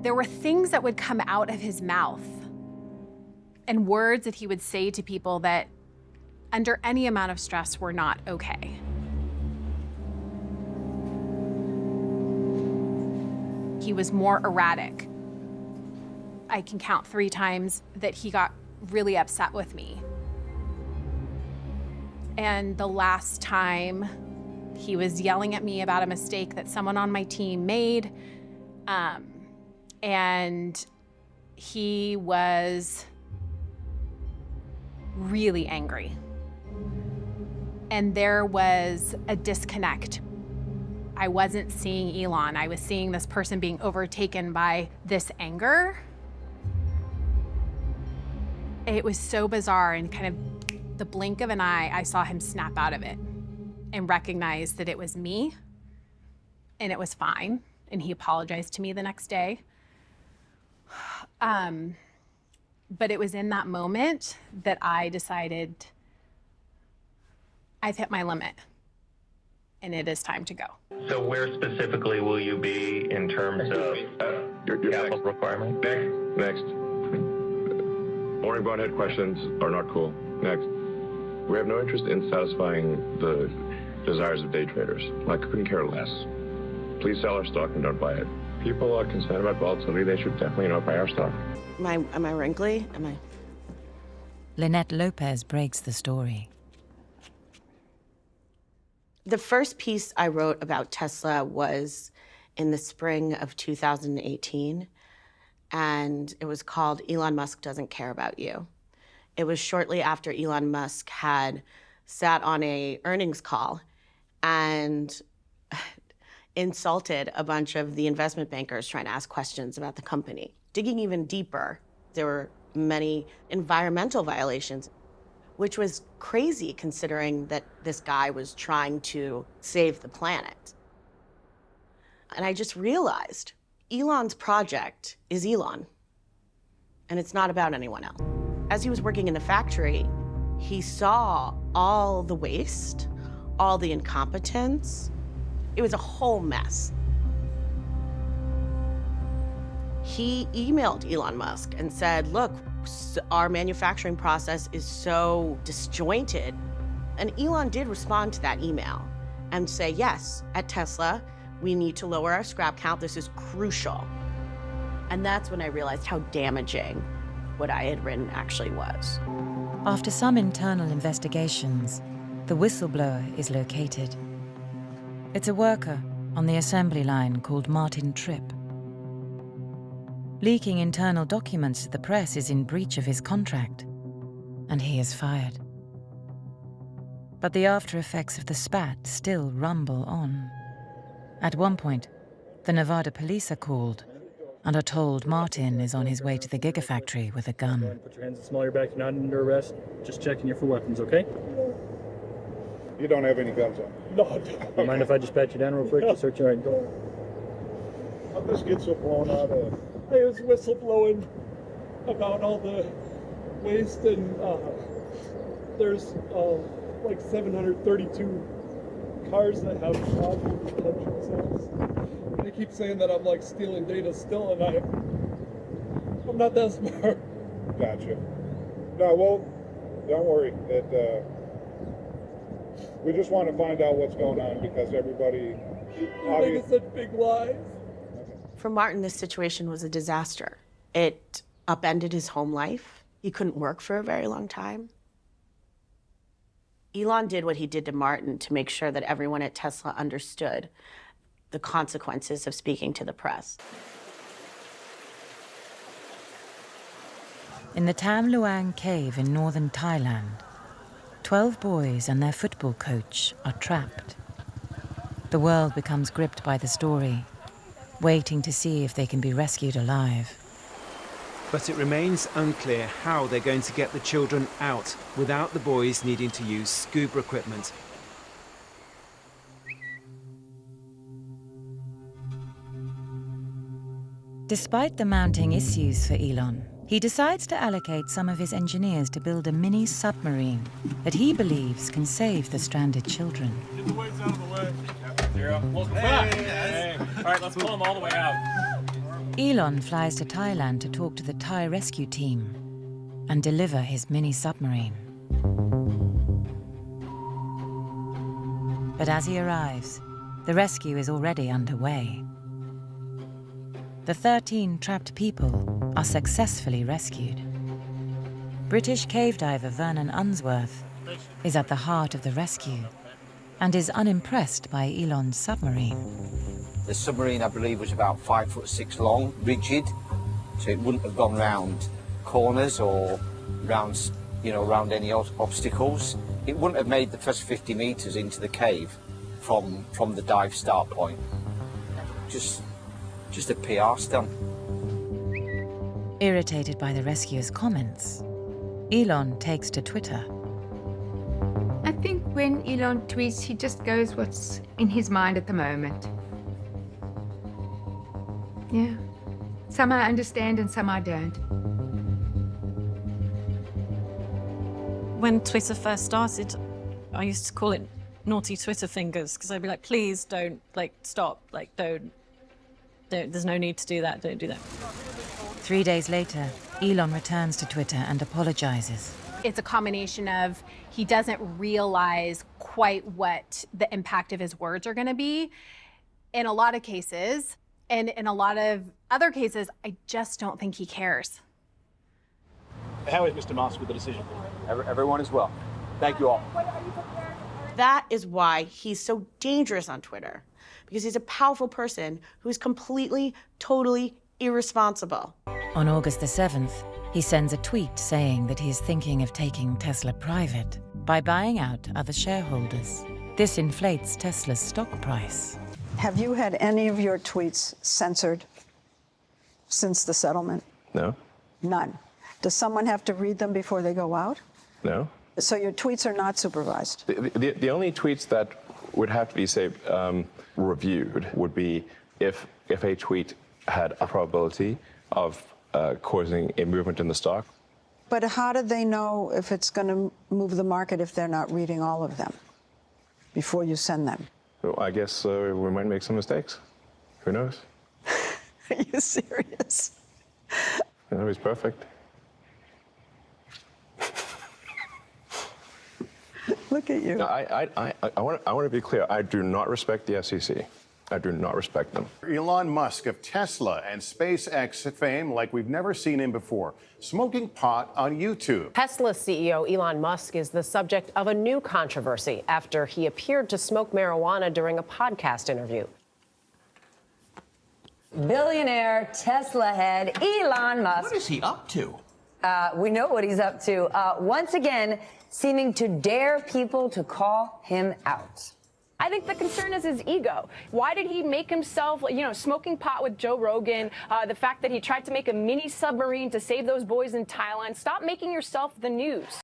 there were things that would come out of his mouth and words that he would say to people that under any amount of stress were not okay. He was more erratic. I can count 3 times that he got really upset with me. And the last time, he was yelling at me about a mistake that someone on my team made. And he was really angry. And there was a disconnect. I wasn't seeing Elon. I was seeing this person being overtaken by this anger. It was so bizarre, and kind of the blink of an eye, I saw him snap out of it and recognize that it was me, and it was fine. And he apologized to me the next day. But it was in that moment that I decided I've hit my limit and it is time to go. So where specifically will you be in terms of capital requirement? Next. Boring bonehead questions are not cool. Next. We have no interest in satisfying the desires of day traders. I couldn't care less. Please sell our stock and don't buy it. People are concerned about volatility. They should definitely not buy our stock. Am I wrinkly? Lynette Lopez breaks the story. The first piece I wrote about Tesla was in the spring of 2018, and it was called Elon Musk Doesn't Care About You. It was shortly after Elon Musk had sat on a earnings call and insulted a bunch of the investment bankers trying to ask questions about the company. Digging even deeper, there were many environmental violations, which was crazy considering that this guy was trying to save the planet. And I just realized Elon's project is Elon, and it's not about anyone else. As he was working in the factory, he saw all the waste, all the incompetence. It was a whole mess. He emailed Elon Musk and said, look, our manufacturing process is so disjointed. And Elon did respond to that email and say, yes, at Tesla, we need to lower our scrap count. This is crucial. And that's when I realized how damaging what I had written actually was. After some internal investigations, the whistleblower is located. It's a worker on the assembly line called Martin Tripp. Leaking internal documents to the press is in breach of his contract, and he is fired. But the after effects of the spat still rumble on. At one point, the Nevada police are called and are told Martin is on his way to the Gigafactory with a gun. Put your hands in the small of your back. You're not under arrest. Just checking you for weapons, okay? You don't have any guns on? No, I don't. Mind if I just pat you down real quick? Just search your right, go. How'd this get so blown out of? I was whistleblowing about all the waste, and there's like 732 cars that have fraudulent detention cells. And they keep saying that I'm like stealing data still, and I'm not that smart. Gotcha. No, well, don't worry. We just want to find out what's going on because everybody. You're making such big lies. For Martin, this situation was a disaster. It upended his home life. He couldn't work for a very long time. Elon did what he did to Martin to make sure that everyone at Tesla understood the consequences of speaking to the press. In the Tam Luang cave in northern Thailand, 12 boys and their football coach are trapped. The world becomes gripped by the story, waiting to see if they can be rescued alive. But it remains unclear how they're going to get the children out without the boys needing to use scuba equipment. Despite the mounting issues for Elon, he decides to allocate some of his engineers to build a mini submarine that he believes can save the stranded children. Get the weights out of the way. Zero. Welcome back. Hey. All right, let's pull them all the way out. Elon flies to Thailand to talk to the Thai rescue team and deliver his mini submarine. But as he arrives, the rescue is already underway. The 13 trapped people are successfully rescued. British cave diver Vernon Unsworth is at the heart of the rescue and is unimpressed by Elon's submarine. The submarine, I believe, was about 5'6" long, rigid, so it wouldn't have gone round corners or round, round any obstacles. It wouldn't have made the first 50 meters into the cave from the dive start point. Just a PR stunt. Irritated by the rescuer's comments, Elon takes to Twitter. I think when Elon tweets, he just goes what's in his mind at the moment. Yeah. Some I understand and some I don't. When Twitter first started, I used to call it naughty Twitter fingers, because I'd be like, please don't, stop, don't, there's no need to do that, don't do that. 3 days later, Elon returns to Twitter and apologizes. It's a combination of he doesn't realize quite what the impact of his words are going to be in a lot of cases. And in a lot of other cases, I just don't think he cares. How is Mr. Musk with the decision? Everyone is well. Thank you all. That is why he's so dangerous on Twitter, because he's a powerful person who's completely, totally irresponsible. On August the 7th, he sends a tweet saying that he is thinking of taking Tesla private by buying out other shareholders. This inflates Tesla's stock price. Have you had any of your tweets censored since the settlement? No. None. Does someone have to read them before they go out? No. So your tweets are not supervised? The only tweets that would have to be, say, reviewed would be if a tweet had a probability of causing a movement in the stock. But how do they know if it's going to move the market if they're not reading all of them before you send them? So I guess we might make some mistakes. Who knows? Are you serious? Nobody's perfect. Look at you. No, I want to be clear. I do not respect the SEC. I do not respect them. Elon Musk of Tesla and SpaceX fame like we've never seen him before, smoking pot on YouTube. Tesla CEO Elon Musk is the subject of a new controversy after he appeared to smoke marijuana during a podcast interview. Billionaire Tesla head Elon Musk. What is he up to? We know what he's up to. Once again, seeming to dare people to call him out. I think the concern is his ego. Why did he make himself, smoking pot with Joe Rogan, the fact that he tried to make a mini submarine to save those boys in Thailand? Stop making yourself the news.